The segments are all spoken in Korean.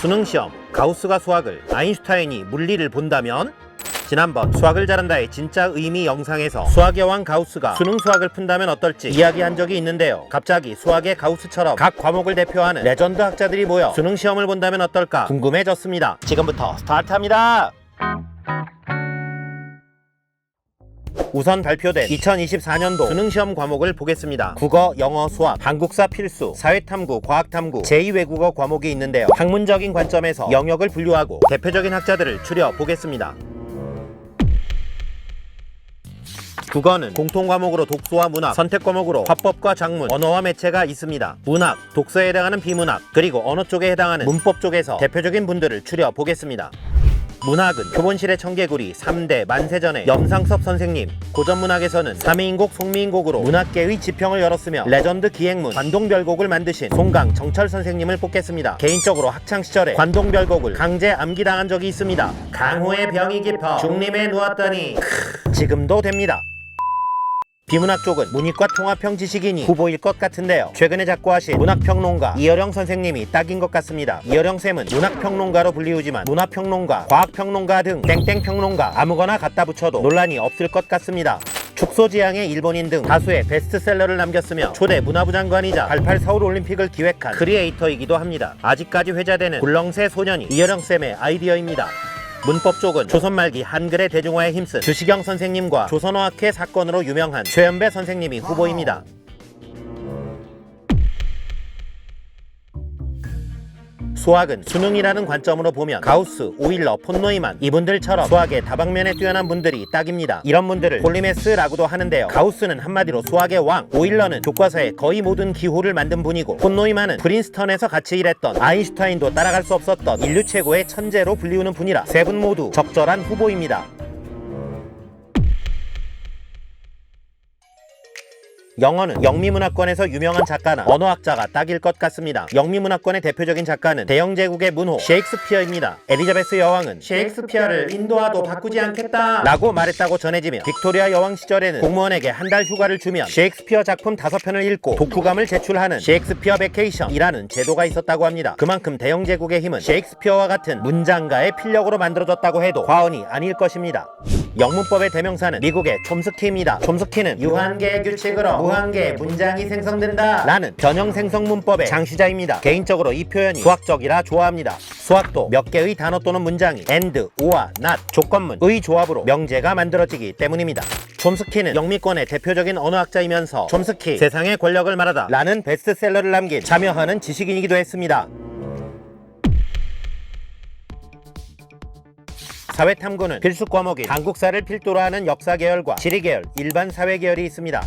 수능시험, 가우스가 수학을, 아인슈타인이 물리를 본다면? 지난번 수학을 잘한다의 진짜 의미 영상에서 수학의 왕 가우스가 수능 수학을 푼다면 어떨지 이야기한 적이 있는데요. 갑자기 수학의 가우스처럼 각 과목을 대표하는 레전드 학자들이 모여 수능 시험을 본다면 어떨까 궁금해졌습니다. 지금부터 스타트합니다. 우선 발표된 2024년도 수능시험 과목을 보겠습니다. 국어, 영어, 수학, 한국사 필수, 사회탐구, 과학탐구, 제2외국어 과목이 있는데요. 학문적인 관점에서 영역을 분류하고 대표적인 학자들을 추려보겠습니다. 국어는 공통과목으로 독서와 문학, 선택과목으로 화법과 작문, 언어와 매체가 있습니다. 문학, 독서에 해당하는 비문학, 그리고 언어 쪽에 해당하는 문법 쪽에서 대표적인 분들을 추려보겠습니다. 문학은 표본실의 청개구리 3대 만세전의 염상섭 선생님, 고전문학에서는 삼위인곡 송미인곡으로 문학계의 지평을 열었으며 레전드 기행문 관동별곡을 만드신 송강 정철 선생님을 뽑겠습니다. 개인적으로 학창시절에 관동별곡을 강제 암기당한 적이 있습니다. 강호의 병이 깊어 중림에 누웠더니 지금도 됩니다. 비문학 쪽은 문이과 통합형 지식인이 후보일 것 같은데요. 최근에 작고하신 문학평론가 이어령 선생님이 딱인 것 같습니다. 이어령 쌤은 문학평론가로 불리우지만 문화평론가, 과학평론가 등 땡땡평론가 아무거나 갖다 붙여도 논란이 없을 것 같습니다. 축소지향의 일본인 등 다수의 베스트셀러를 남겼으며 초대 문화부 장관이자 88 서울올림픽을 기획한 크리에이터이기도 합니다. 아직까지 회자되는 굴렁쇠 소년이 이어령쌤의 아이디어입니다. 문법 쪽은 조선 말기 한글의 대중화에 힘쓴 주시경 선생님과 조선어학회 사건으로 유명한 최연배 선생님이 후보입니다. 수학은 수능이라는 관점으로 보면 가우스, 오일러, 폰 노이만 이분들처럼 수학의 다방면에 뛰어난 분들이 딱입니다. 이런 분들을 폴리메스라고도 하는데요. 가우스는 한마디로 수학의 왕, 오일러는 교과서의 거의 모든 기호를 만든 분이고 폰 노이만은 프린스턴에서 같이 일했던 아인슈타인도 따라갈 수 없었던 인류 최고의 천재로 불리우는 분이라 세 분 모두 적절한 후보입니다. 영어는 영미문학권에서 유명한 작가나 언어학자가 딱일 것 같습니다. 영미문학권의 대표적인 작가는 대영제국의 문호 셰익스피어입니다. 에리자베스 여왕은 셰익스피어를 인도와도 바꾸지 않겠다 라고 말했다고 전해지며 빅토리아 여왕 시절에는 공무원에게 한 달 휴가를 주면 셰익스피어 작품 5편을 읽고 독후감을 제출하는 셰익스피어 베케이션이라는 제도가 있었다고 합니다. 그만큼 대영제국의 힘은 셰익스피어와 같은 문장가의 필력으로 만들어졌다고 해도 과언이 아닐 것입니다. 영문법의 대명사는 미국의 촘스키입니다. 촘스키는 유한계의 규칙으로 무한계의 문장이 생성된다 라는 변형생성 문법의 창시자입니다. 개인적으로 이 표현이 수학적이라 좋아합니다. 수학도 몇 개의 단어 또는 문장이 and, or와 not, 조건문의 조합으로 명제가 만들어지기 때문입니다. 촘스키는 영미권의 대표적인 언어학자이면서 촘스키 세상의 권력을 말하다 라는 베스트셀러를 남긴 참여하는 지식인이기도 했습니다. 사회탐구는 필수 과목인 한국사를 필두로 하는 역사계열과 지리계열, 일반 사회계열이 있습니다.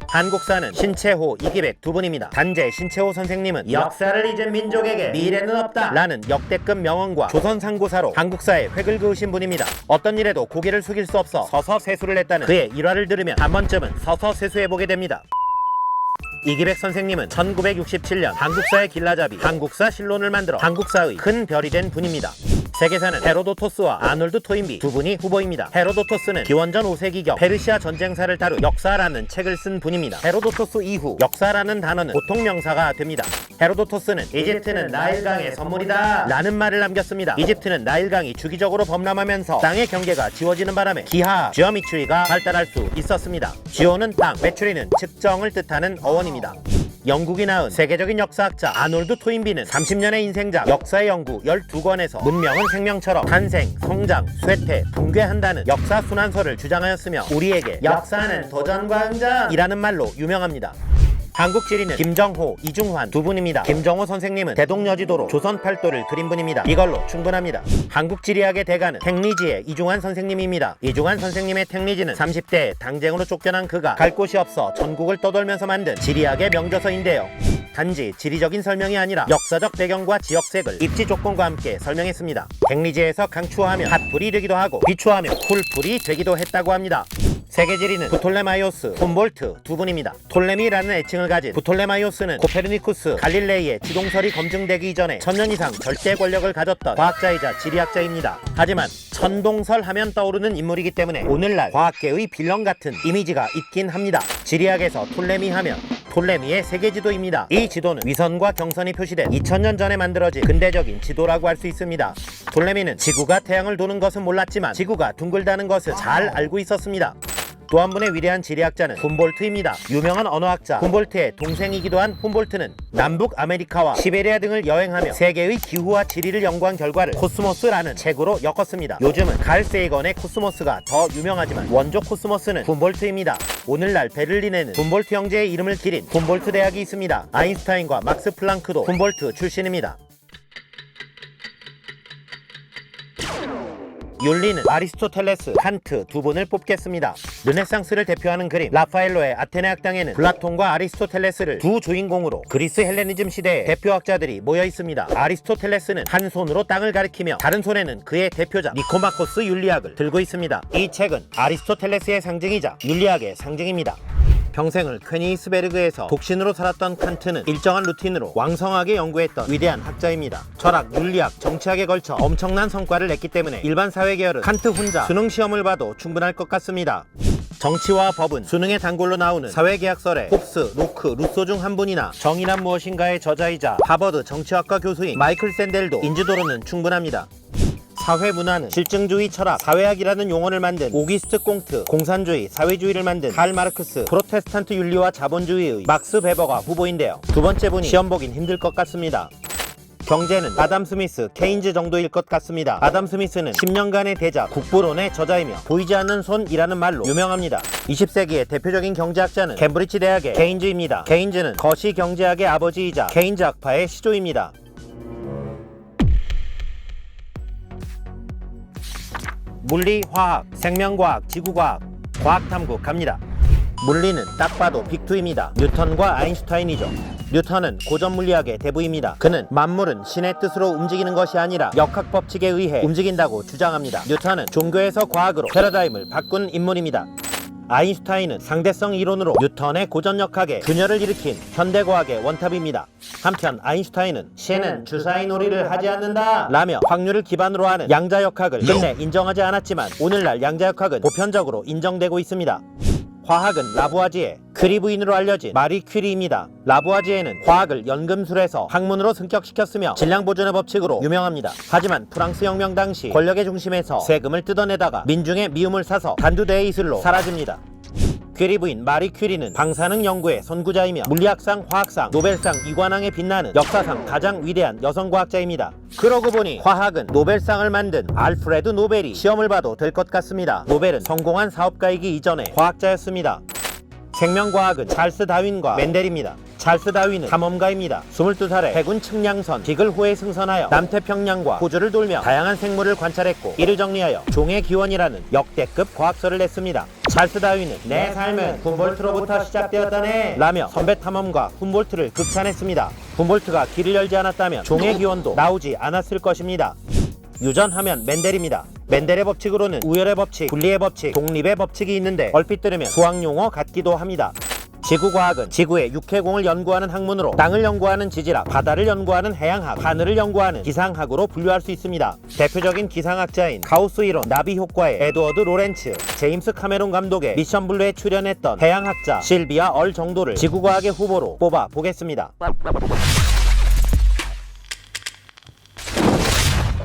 한국사는 신채호, 이기백 두 분입니다. 단재 신채호 선생님은 역사를 잊은 민족에게 미래는 없다 라는 역대급 명언과 조선상고사로 한국사에 획을 그으신 분입니다. 어떤 일에도 고개를 숙일 수 없어 서서 세수를 했다는 그의 일화를 들으면 한 번쯤은 서서 세수해보게 됩니다. 이기백 선생님은 1967년 한국사의 길라잡이 한국사 실론을 만들어 한국사의 큰 별이 된 분입니다. 세계사는 헤로도토스와 아놀드 토인비 두 분이 후보입니다. 헤로도토스는 기원전 5세기경 페르시아 전쟁사를 다룬 역사라는 책을 쓴 분입니다. 헤로도토스 이후 역사라는 단어는 보통 명사가 됩니다. 헤로도토스는 이집트는 나일강의 선물이다 라는 말을 남겼습니다. 이집트는 나일강이 주기적으로 범람하면서 땅의 경계가 지워지는 바람에 기하, 지오미추리가 발달할 수 있었습니다. 지오는 땅, 메추리는 측정을 뜻하는 어원입니다. 영국이 낳은 세계적인 역사학자 아놀드 토인비는 30년의 인생작 역사의 연구 12권에서 문명은 생명처럼 탄생, 성장, 쇠퇴, 붕괴한다는 역사 순환설을 주장하였으며 우리에게 역사는 도전과 응전이라는 말로 유명합니다. 한국지리는 김정호, 이중환 두 분입니다. 김정호 선생님은 대동여지도로 조선 팔도를 그린 분입니다. 이걸로 충분합니다. 한국지리학의 대가는 택리지의 이중환 선생님입니다. 이중환 선생님의 택리지는 30대에 당쟁으로 쫓겨난 그가 갈 곳이 없어 전국을 떠돌면서 만든 지리학의 명저서인데요. 단지 지리적인 설명이 아니라 역사적 배경과 지역색을 입지 조건과 함께 설명했습니다. 택리지에서 강추하면 핫불이 되기도 하고 비추하면 쿨불이 되기도 했다고 합니다. 세계지리는 부톨레마이오스, 훔볼트 두 분입니다. 톨레미라는 애칭을 가진 부톨레마이오스는 코페르니쿠스, 갈릴레이의 지동설이 검증되기 이전에 1000년 이상 절대 권력을 가졌던 과학자이자 지리학자입니다. 하지만 천동설 하면 떠오르는 인물이기 때문에 오늘날 과학계의 빌런 같은 이미지가 있긴 합니다. 지리학에서 톨레미 하면 톨레미의 세계지도입니다. 이 지도는 위선과 경선이 표시된 2000년 전에 만들어진 근대적인 지도라고 할 수 있습니다. 톨레미는 지구가 태양을 도는 것은 몰랐지만 지구가 둥글다는 것을 잘 알고 있었습니다. 또 한 분의 위대한 지리학자는 훔볼트입니다. 유명한 언어학자 훔볼트의 동생이기도 한 훔볼트는 남북 아메리카와 시베리아 등을 여행하며 세계의 기후와 지리를 연구한 결과를 코스모스라는 책으로 엮었습니다. 요즘은 칼 세이건의 코스모스가 더 유명하지만 원조 코스모스는 훔볼트입니다. 오늘날 베를린에는 훔볼트 형제의 이름을 기린 훔볼트 대학이 있습니다. 아인슈타인과 막스 플랑크도 훔볼트 출신입니다. 윤리는 아리스토텔레스, 칸트 두 분을 뽑겠습니다. 르네상스를 대표하는 그림 라파엘로의 아테네 학당에는 플라톤과 아리스토텔레스를 두 주인공으로 그리스 헬레니즘 시대의 대표학자들이 모여 있습니다. 아리스토텔레스는 한 손으로 땅을 가리키며 다른 손에는 그의 대표작 니코마코스 윤리학을 들고 있습니다. 이 책은 아리스토텔레스의 상징이자 윤리학의 상징입니다. 평생을 퀘니스베르그에서 독신으로 살았던 칸트는 일정한 루틴으로 왕성하게 연구했던 위대한 학자입니다. 철학, 윤리학, 정치학에 걸쳐 엄청난 성과를 냈기 때문에 일반 사회계열은 칸트 혼자 수능 시험을 봐도 충분할 것 같습니다. 정치와 법은 수능의 단골로 나오는 사회계약설에 홉스, 로크, 루소 중 한 분이나 정의란 무엇인가의 저자이자 하버드 정치학과 교수인 마이클 샌델도 인지도로는 충분합니다. 사회문화는 실증주의 철학, 사회학이라는 용어를 만든 오기스트 꽁트, 공산주의, 사회주의를 만든 칼 마르크스, 프로테스탄트 윤리와 자본주의의 막스 베버가 후보인데요. 두 번째 분이 시험 보긴 힘들 것 같습니다. 경제는 아담 스미스, 케인즈 정도일 것 같습니다. 아담 스미스는 10년간의 대작, 국부론의 저자이며 보이지 않는 손이라는 말로 유명합니다. 20세기의 대표적인 경제학자는 캠브리지 대학의 케인즈입니다. 케인즈는 거시경제학의 아버지이자 케인즈 학파의 시조입니다. 물리, 화학, 생명과학, 지구과학, 과학탐구 갑니다. 물리는 딱 봐도 빅2입니다. 뉴턴과 아인슈타인이죠. 뉴턴은 고전물리학의 대부입니다. 그는 만물은 신의 뜻으로 움직이는 것이 아니라 역학법칙에 의해 움직인다고 주장합니다. 뉴턴은 종교에서 과학으로 패러다임을 바꾼 인물입니다. 아인슈타인은 상대성 이론으로 뉴턴의 고전역학에 균열을 일으킨 현대과학의 원탑입니다. 한편 아인슈타인은 신은 주사위 놀이를 하지 않는다 라며 확률을 기반으로 하는 양자역학을 끝내 인정하지 않았지만 오늘날 양자역학은 보편적으로 인정되고 있습니다. 화학은 라부아지에, 퀴리 부인으로 알려진 마리 퀴리입니다. 라부아지에는 화학을 연금술에서 학문으로 승격시켰으며 질량보존의 법칙으로 유명합니다. 하지만 프랑스 혁명 당시 권력의 중심에서 세금을 뜯어내다가 민중의 미움을 사서 단두대의 이슬로 사라집니다. 퀴리 부인 마리 퀴리는 방사능 연구의 선구자이며 물리학상, 화학상, 노벨상 2관왕에 빛나는 역사상 가장 위대한 여성과학자입니다. 그러고 보니 화학은 노벨상을 만든 알프레드 노벨이 시험을 봐도 될 것 같습니다. 노벨은 성공한 사업가이기 이전에 과학자였습니다. 생명과학은 찰스 다윈과 멘델입니다. 찰스 다윈은 탐험가입니다. 22살에 해군 측량선 비글호에 승선하여 남태평양과 호주를 돌며 다양한 생물을 관찰했고 이를 정리하여 종의 기원이라는 역대급 과학서를 냈습니다. 찰스 다윈은 내 삶은 훔볼트로부터 시작되었다네 라며 선배 탐험가 훔볼트를 극찬했습니다. 훔볼트가 길을 열지 않았다면 종의 기원도 나오지 않았을 것입니다. 유전하면 멘델입니다. 멘델의 법칙으로는 우열의 법칙, 분리의 법칙, 독립의 법칙이 있는데 얼핏 들으면 수학용어 같기도 합니다. 지구과학은 지구의 육해공을 연구하는 학문으로 땅을 연구하는 지질학, 바다를 연구하는 해양학, 하늘을 연구하는 기상학으로 분류할 수 있습니다. 대표적인 기상학자인 가우스 이론, 나비 효과의 에드워드 로렌츠, 제임스 카메론 감독의 미션 블루에 출연했던 해양학자 실비아 얼 정도를 지구과학의 후보로 뽑아 보겠습니다.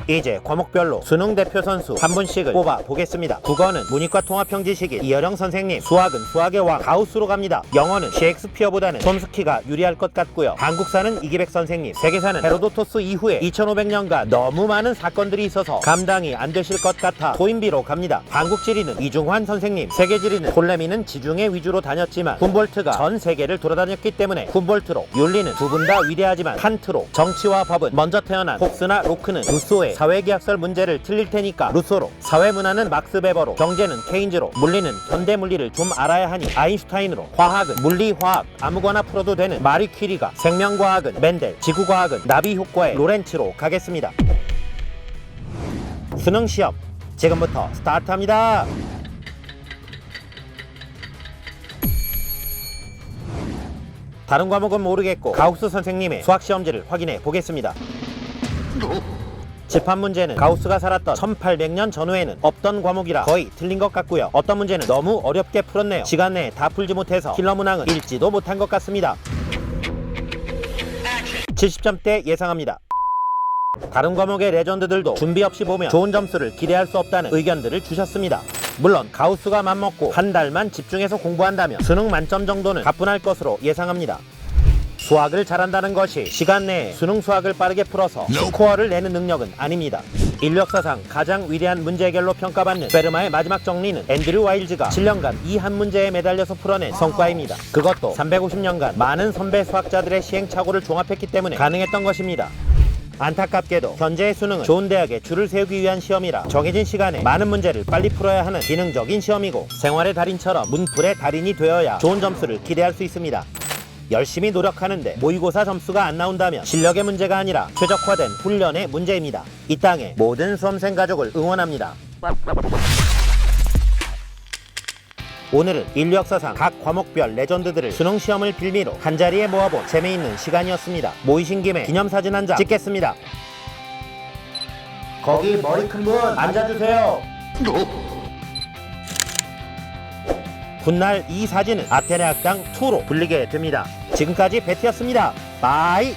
이제 과목별로 수능 대표 선수 한 분씩을 뽑아 보겠습니다. 국어는 문이과 통합형지식인 이어령 선생님, 수학은 수학의 왕 가우스로 갑니다. 영어는 셰익스피어보다는 촘스키가 유리할 것 같고요. 한국사는 이기백 선생님, 세계사는 헤로도토스 이후에 2500년간 너무 많은 사건들이 있어서 감당이 안 되실 것 같아 토인비로 갑니다. 한국지리는 이중환 선생님, 세계지리는 톨레미는 지중해 위주로 다녔지만 훔볼트가 전 세계를 돌아다녔기 때문에 훔볼트로, 윤리는 두 분 다 위대하지만 칸트로, 정치와 법은 먼저 태어난 홉스나 로크는 루소의 사회계약설 문제를 틀릴 테니까 루소로, 사회문화는 막스 베버로, 경제는 케인즈로, 물리는 현대물리를 좀 알아야 하니 아인슈타인으로, 화학은 물리, 화학 아무거나 풀어도 되는 마리 퀴리가, 생명과학은 멘델, 지구과학은 나비 효과의 로렌츠로 가겠습니다. 수능시험 지금부터 스타트합니다. 다른 과목은 모르겠고 가우스 선생님의 수학시험지를 확인해 보겠습니다. 집합 문제는 가우스가 살았던 1800년 전후에는 없던 과목이라 거의 틀린 것 같고요. 어떤 문제는 너무 어렵게 풀었네요. 시간 내에 다 풀지 못해서 킬러 문항은 읽지도 못한 것 같습니다. 70점대 예상합니다. 다른 과목의 레전드들도 준비 없이 보면 좋은 점수를 기대할 수 없다는 의견들을 주셨습니다. 물론 가우스가 맘먹고 한 달만 집중해서 공부한다면 수능 만점 정도는 가뿐할 것으로 예상합니다. 수학을 잘한다는 것이 시간 내에 수능 수학을 빠르게 풀어서 스코어를 내는 능력은 아닙니다. 인류 역사상 가장 위대한 문제 해결로 평가받는 페르마의 마지막 정리는 앤드류 와일즈가 7년간 이 한 문제에 매달려서 풀어낸 성과입니다. 그것도 350년간 많은 선배 수학자들의 시행착오를 종합했기 때문에 가능했던 것입니다. 안타깝게도 현재의 수능은 좋은 대학에 줄을 세우기 위한 시험이라 정해진 시간에 많은 문제를 빨리 풀어야 하는 기능적인 시험이고, 생활의 달인처럼 문풀의 달인이 되어야 좋은 점수를 기대할 수 있습니다. 열심히 노력하는데 모의고사 점수가 안 나온다면 실력의 문제가 아니라 최적화된 훈련의 문제입니다. 이 땅의 모든 수험생 가족을 응원합니다. 오늘은 인류 역사상 각 과목별 레전드들을 수능 시험을 빌미로 한자리에 모아본 재미있는 시간이었습니다. 모이신 김에 기념사진 한 장 찍겠습니다. 거기 머리 큰 분 앉아주세요. 훗날 이 사진은 아테네 학당 2로 불리게 됩니다. 지금까지 베티였습니다. 바이.